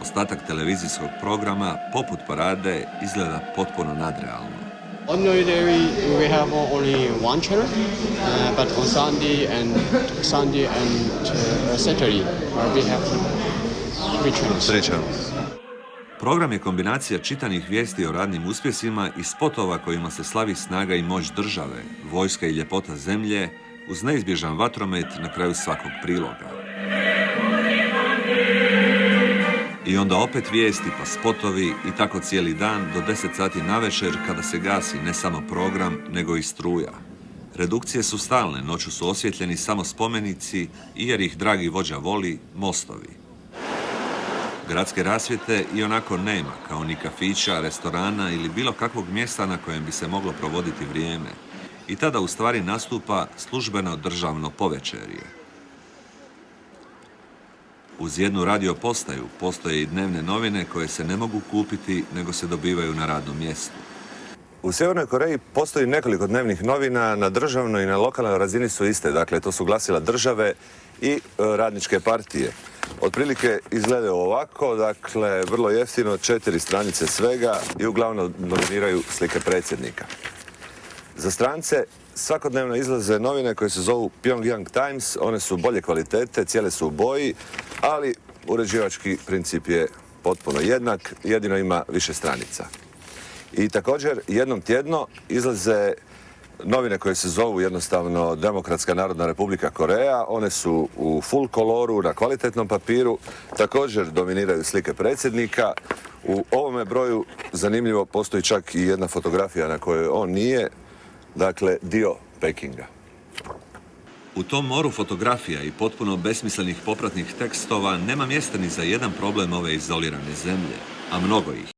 Ostatak televizijskog programa, poput parade, izgleda potpuno nadrealno. Ordinary day we have only one channel, but on Sunday and Saturday we have three channels. Program je kombinacija čitanih vijesti o radnim uspjesima i spotova kojima se slavi snaga i moć države, vojska i ljepota zemlje, uz neizbježan vatromet na kraju svakog priloga. I onda opet vijesti pa spotovi i tako cijeli dan do 10 sati navečer kada se gasi ne samo program, nego i struja. Redukcije su stalne, noću su osvjetljeni samo spomenici i jer ih dragi vođa voli, mostovi. Gradske rasvjete i onako nema, kao ni kafića, restorana ili bilo kakvog mjesta na kojem bi se moglo provoditi vrijeme. I tada u stvari nastupa službeno državno povečerje. Uz jednu radio postaju postoje i dnevne novine koje se ne mogu kupiti, nego se dobivaju na radnom mjestu. U Sjevernoj Koreji postoji nekoliko dnevnih novina, na državnoj i na lokalnoj razini su iste. Dakle, to su glasila države i radničke partije. Otprilike izgledaju ovako, dakle, vrlo jeftino, 4 stranice svega i uglavnom dominiraju slike predsjednika. Za strance svakodnevno izlaze novine koje se zovu Pyongyang Times, one su bolje kvalitete, cijele su u boji, ali uređivački princip je potpuno jednak, jedino ima više stranica. I također jednom tjedno izlaze novine koje se zovu jednostavno Demokratska narodna republika Koreja, one su u full koloru, na kvalitetnom papiru, također dominiraju slike predsjednika. U ovome broju, zanimljivo, postoji čak i jedna fotografija na kojoj on nije, dakle, dio Pekinga. U tom moru fotografija i potpuno besmislenih popratnih tekstova nema mjesta ni za jedan problem ove izolirane zemlje, a mnogo ih.